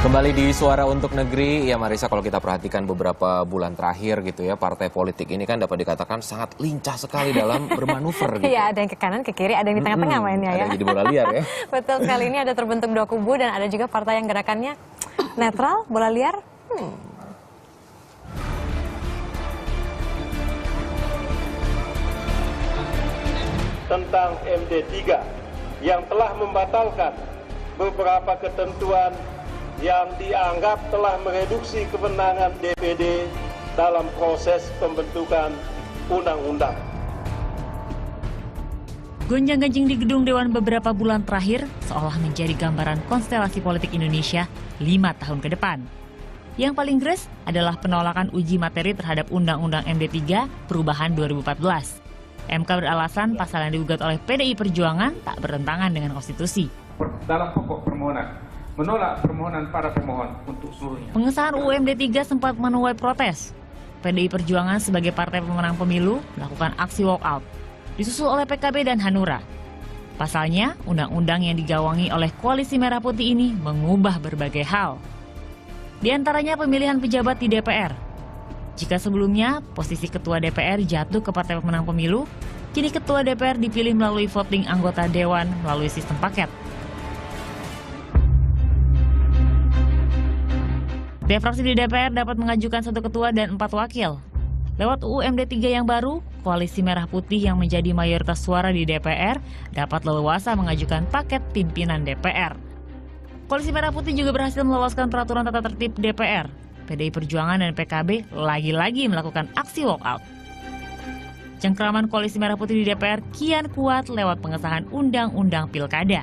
Kembali di Suara Untuk Negeri, ya Marisa, kalau kita perhatikan beberapa bulan terakhir gitu ya, partai politik ini kan dapat dikatakan sangat lincah sekali dalam bermanuver gitu. Iya, ada yang ke kanan, ke kiri, ada yang di tengah-tengah mainnya ya. Ada yang jadi bola liar ya. Betul sekali, ini ada terbentuk dua kubu dan ada juga partai yang gerakannya netral, bola liar. Tentang MD3 yang telah membatalkan beberapa ketentuan yang dianggap telah mereduksi kewenangan DPD dalam proses pembentukan undang-undang. Gonjang-ganjing di gedung Dewan beberapa bulan terakhir seolah menjadi gambaran konstelasi politik Indonesia 5 tahun ke depan. Yang paling gres adalah penolakan uji materi terhadap Undang-Undang MD3 Perubahan 2014. MK beralasan pasal yang digugat oleh PDI Perjuangan tak bertentangan dengan konstitusi. Dalam pokok permohonan, menolak permohonan para pemohon untuk seluruhnya. Pengesahan UU MD3 sempat menuai protes. PDI Perjuangan sebagai partai pemenang pemilu melakukan aksi walkout, disusul oleh PKB dan Hanura. Pasalnya, undang-undang yang digawangi oleh Koalisi Merah Putih ini mengubah berbagai hal. Di antaranya pemilihan pejabat di DPR. Jika sebelumnya posisi ketua DPR jatuh ke partai pemenang pemilu, kini ketua DPR dipilih melalui voting anggota Dewan melalui sistem paket. Tiap fraksi di DPR dapat mengajukan 1 ketua dan 4 wakil. Lewat UU MD3 yang baru, Koalisi Merah Putih yang menjadi mayoritas suara di DPR dapat leluasa mengajukan paket pimpinan DPR. Koalisi Merah Putih juga berhasil meloloskan peraturan tata tertib DPR. PDI Perjuangan dan PKB lagi-lagi melakukan aksi walkout. Cengkraman Koalisi Merah Putih di DPR kian kuat lewat pengesahan Undang-Undang Pilkada.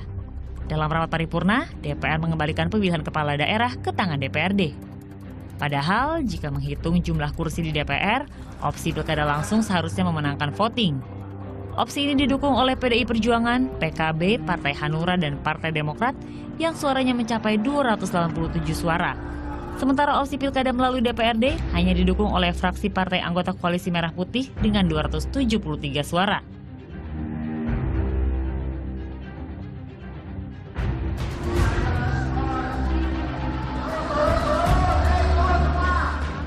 Dalam rapat paripurna, DPR mengembalikan pemilihan kepala daerah ke tangan DPRD. Padahal, jika menghitung jumlah kursi di DPR, opsi pilkada langsung seharusnya memenangkan voting. Opsi ini didukung oleh PDI Perjuangan, PKB, Partai Hanura, dan Partai Demokrat yang suaranya mencapai 287 suara. Sementara opsi pilkada melalui DPRD hanya didukung oleh fraksi partai anggota Koalisi Merah Putih dengan 273 suara.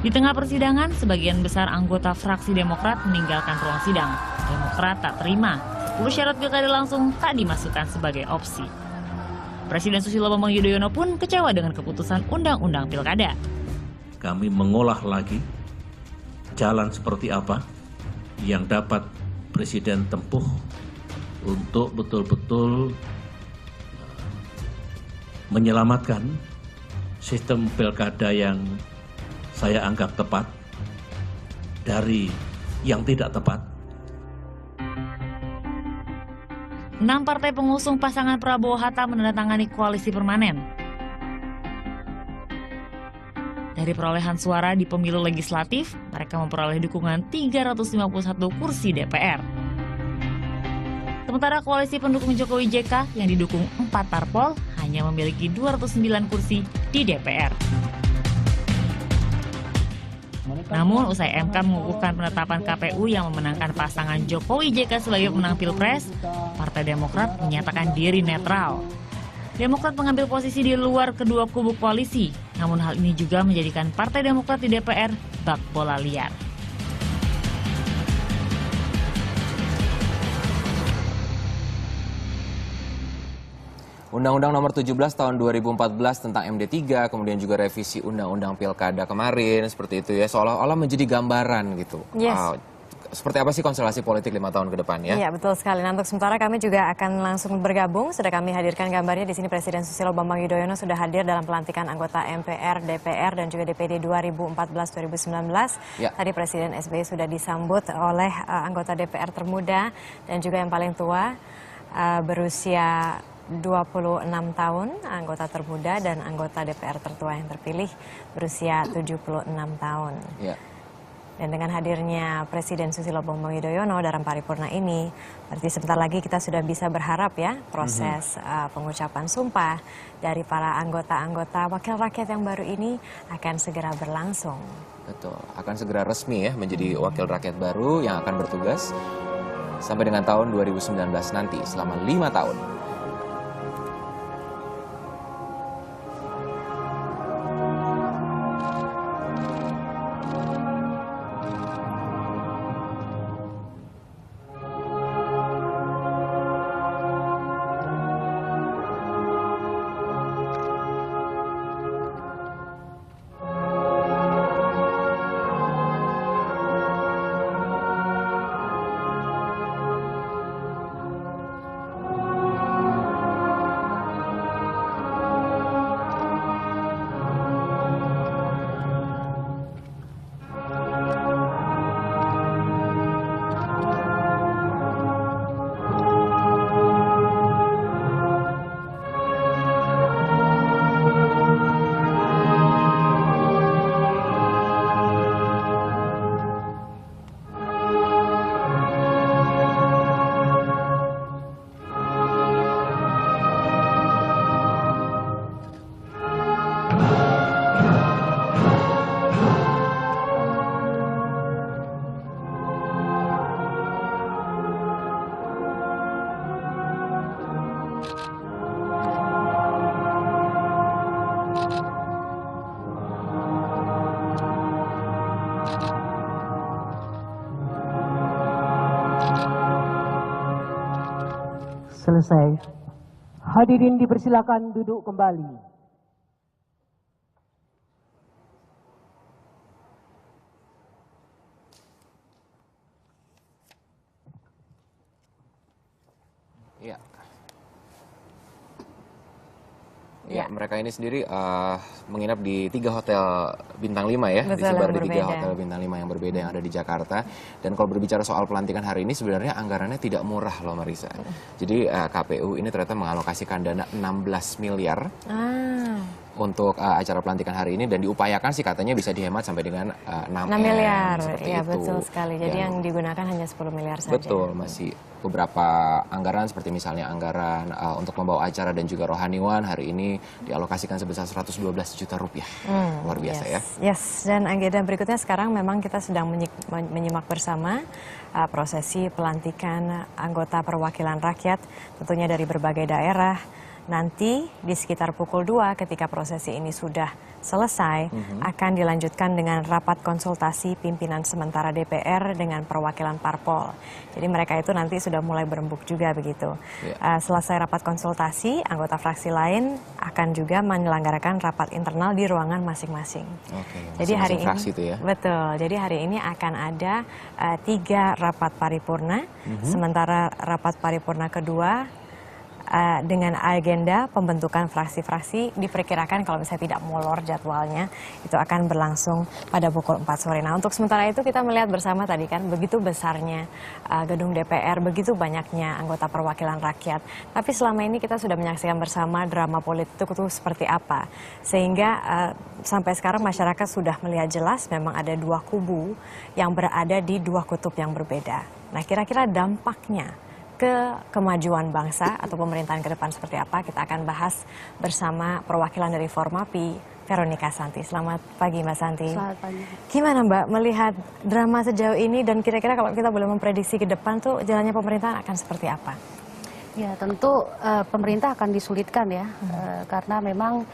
Di tengah persidangan, sebagian besar anggota fraksi Demokrat meninggalkan ruang sidang. Demokrat tak terima, 10 syarat pilkada langsung tak dimasukkan sebagai opsi. Presiden Susilo Bambang Yudhoyono pun kecewa dengan keputusan Undang-Undang Pilkada. Kami mengolah lagi jalan seperti apa yang dapat Presiden tempuh untuk betul-betul menyelamatkan sistem pilkada yang saya anggap tepat dari yang tidak tepat. 6 partai pengusung pasangan Prabowo-Hatta menandatangani koalisi permanen. Dari perolehan suara di pemilu legislatif, mereka memperoleh dukungan 351 kursi DPR. Sementara koalisi pendukung Jokowi JK yang didukung 4 parpol hanya memiliki 209 kursi di DPR. Namun, usai MK mengukuhkan penetapan KPU yang memenangkan pasangan Jokowi JK sebagai pemenang Pilpres, Partai Demokrat menyatakan diri netral. Demokrat mengambil posisi di luar kedua kubu koalisi, namun hal ini juga menjadikan Partai Demokrat di DPR bak bola liar. Undang-Undang Nomor 17 Tahun 2014 tentang MD3, kemudian juga revisi Undang-Undang Pilkada kemarin, seperti itu ya, seolah-olah menjadi gambaran gitu. Yes. Seperti apa sih konstelasi politik 5 tahun ke depan ya? Iya, betul sekali. Nah, untuk sementara kami juga akan langsung bergabung. Sudah kami hadirkan gambarnya di sini. Presiden Susilo Bambang Yudhoyono sudah hadir dalam pelantikan anggota MPR, DPR, dan juga DPD 2014-2019. Ya. Tadi Presiden SBY sudah disambut oleh anggota DPR termuda dan juga yang paling tua, berusia 26 tahun, anggota termuda, dan anggota DPR tertua yang terpilih berusia 76 tahun. Ya. Dan dengan hadirnya Presiden Susilo Bambang Yudhoyono dalam paripurna ini, berarti sebentar lagi kita sudah bisa berharap ya proses pengucapan sumpah dari para anggota-anggota wakil rakyat yang baru ini akan segera berlangsung. Betul, akan segera resmi ya menjadi wakil rakyat baru yang akan bertugas sampai dengan tahun 2019 nanti selama 5 tahun. selesai. Hadirin dipersilakan duduk kembali. Ya. Ya, mereka ini sendiri menginap di 3 hotel bintang 5 ya, Betul, disebar di 3 berbeda. hotel bintang 5 yang berbeda yang ada di Jakarta. Dan kalau berbicara soal pelantikan hari ini sebenarnya anggarannya tidak murah loh Marisa. Jadi KPU ini ternyata mengalokasikan dana 16 miliar untuk acara pelantikan hari ini dan diupayakan sih katanya bisa dihemat sampai dengan 6 miliar. seperti Ya, itu. betul sekali. Jadi yang digunakan hanya 10 miliar saja. Betul, masih beberapa anggaran seperti misalnya anggaran untuk membawa acara dan juga rohaniwan hari ini dialokasikan sebesar 112 juta rupiah. Luar biasa ya. Yes, dan agenda berikutnya sekarang memang kita sedang menyimak bersama prosesi pelantikan anggota perwakilan rakyat tentunya dari berbagai daerah. Nanti di sekitar pukul 2 ketika prosesi ini sudah selesai akan dilanjutkan dengan rapat konsultasi pimpinan sementara DPR dengan perwakilan parpol. Jadi mereka itu nanti sudah mulai berembuk juga begitu. Selesai rapat konsultasi, anggota fraksi lain akan juga menyelenggarakan rapat internal di ruangan masing-masing. Jadi hari ini fraksi itu ya. Betul. Jadi hari ini akan ada 3 rapat paripurna, sementara rapat paripurna kedua dengan agenda pembentukan fraksi-fraksi diperkirakan kalau misalnya tidak molor jadwalnya itu akan berlangsung pada pukul 4 sore. Nah untuk sementara itu kita melihat bersama tadi kan begitu besarnya gedung DPR, begitu banyaknya anggota perwakilan rakyat. Tapi selama ini kita sudah menyaksikan bersama drama politik itu seperti apa. Sehingga sampai sekarang masyarakat sudah melihat jelas memang ada 2 kubu yang berada di 2 kutub yang berbeda. Nah kira-kira dampaknya ke kemajuan bangsa atau pemerintahan ke depan seperti apa, kita akan bahas bersama perwakilan dari Formapi, Veronica Santi. Selamat pagi Mbak Santi. Selamat pagi. Gimana Mbak melihat drama sejauh ini dan kira-kira kalau kita boleh memprediksi ke depan tuh jalannya pemerintahan akan seperti apa? Ya tentu pemerintah akan disulitkan ya, karena memang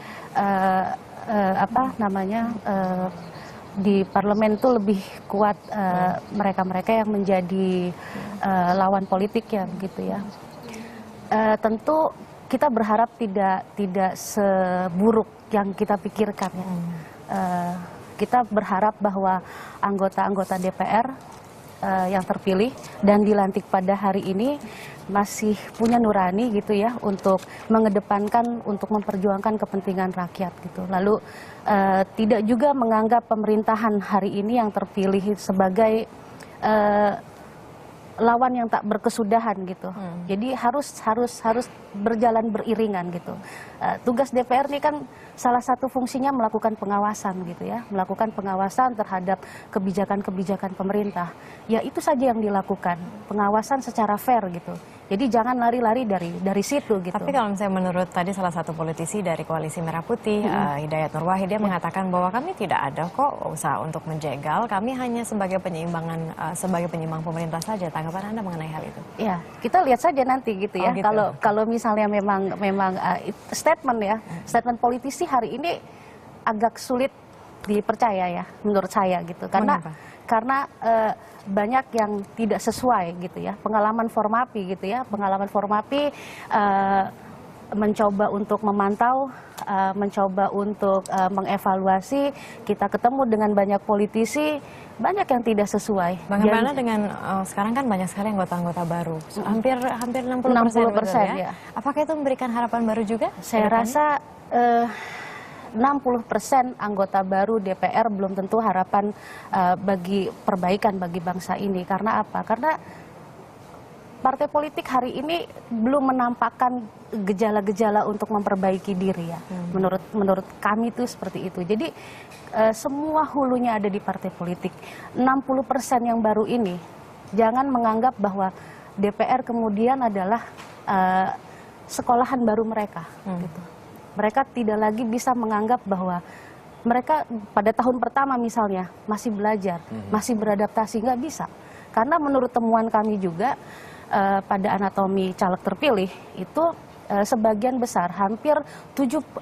di parlemen itu lebih kuat mereka-mereka yang menjadi lawan politik ya begitu ya. Tentu kita berharap tidak seburuk yang kita pikirkan ya. Kita berharap bahwa anggota-anggota DPR yang terpilih dan dilantik pada hari ini masih punya nurani gitu ya untuk mengedepankan, untuk memperjuangkan kepentingan rakyat gitu. Lalu tidak juga menganggap pemerintahan hari ini yang terpilih sebagai lawan yang tak berkesudahan gitu. Jadi harus berjalan beriringan gitu. Tugas DPR ini kan salah satu fungsinya melakukan pengawasan gitu ya, melakukan pengawasan terhadap kebijakan-kebijakan pemerintah. Ya itu saja yang dilakukan, pengawasan secara fair gitu. Jadi jangan lari-lari dari situ gitu. Tapi kalau misalnya menurut tadi salah satu politisi dari Koalisi Merah Putih, Hidayat Nur Wahid, dia mengatakan bahwa kami tidak ada kok usaha untuk menjegal, kami hanya sebagai penyimbang pemerintah saja. Tanggapan Anda mengenai hal itu? Ya, kita lihat saja nanti gitu ya. Gitu. Kalau misalnya memang statement politisi hari ini agak sulit dipercaya ya menurut saya gitu. Karena banyak yang tidak sesuai gitu ya. Pengalaman Formapi gitu ya. Pengalaman Formapi mencoba untuk memantau, mencoba untuk mengevaluasi. Kita ketemu dengan banyak politisi, banyak yang tidak sesuai. Bagaimana dengan sekarang kan banyak sekali anggota-anggota baru, hampir 60% ya. Apakah itu memberikan harapan baru juga? Saya rasa 60% anggota baru DPR belum tentu harapan bagi perbaikan bagi bangsa ini. Karena apa? Karena partai politik hari ini belum menampakkan gejala-gejala untuk memperbaiki diri ya. Menurut kami itu seperti itu. Jadi semua hulunya ada di partai politik. 60% yang baru ini jangan menganggap bahwa DPR kemudian adalah sekolahan baru mereka gitu. Mereka tidak lagi bisa menganggap bahwa mereka pada tahun pertama misalnya masih belajar, masih beradaptasi, nggak bisa. Karena menurut temuan kami juga pada anatomi caleg terpilih itu sebagian besar, hampir 70%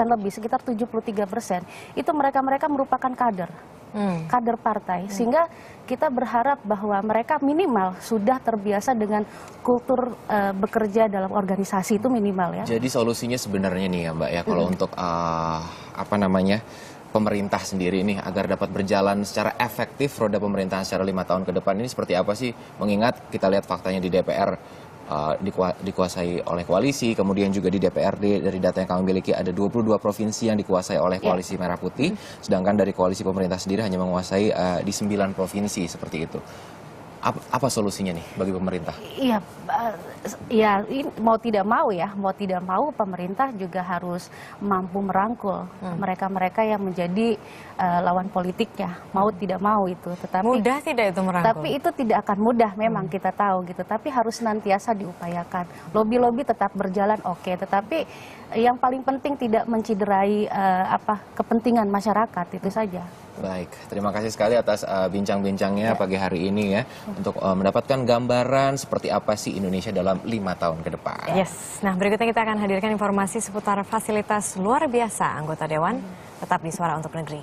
lebih, sekitar 73%, itu mereka merupakan kader partai, sehingga kita berharap bahwa mereka minimal sudah terbiasa dengan kultur bekerja dalam organisasi itu minimal ya. Jadi solusinya sebenarnya nih ya Mbak ya, kalau untuk pemerintah sendiri nih agar dapat berjalan secara efektif roda pemerintahan secara 5 tahun ke depan ini seperti apa sih? Mengingat kita lihat faktanya di DPR dikuasai oleh koalisi, kemudian juga di DPRD dari data yang kami miliki ada 22 provinsi yang dikuasai oleh koalisi Merah Putih, sedangkan dari koalisi pemerintah sendiri hanya menguasai di 9 provinsi seperti itu. Apa solusinya nih bagi pemerintah? Iya, mau tidak mau pemerintah juga harus mampu merangkul mereka-mereka yang menjadi lawan politiknya, mau tidak mau itu. Tetapi mudah tidak itu merangkul? Tapi itu tidak akan mudah, memang kita tahu gitu. Tapi harus senantiasa diupayakan. Lobby-lobby tetap berjalan oke, tetapi yang paling penting tidak menciderai kepentingan masyarakat, itu saja. Baik, terima kasih sekali atas bincang-bincangnya pagi hari ini ya, untuk mendapatkan gambaran seperti apa sih Indonesia dalam 5 tahun ke depan. Yes, nah berikutnya kita akan hadirkan informasi seputar fasilitas luar biasa anggota Dewan, tetap di Suara Untuk Negeri.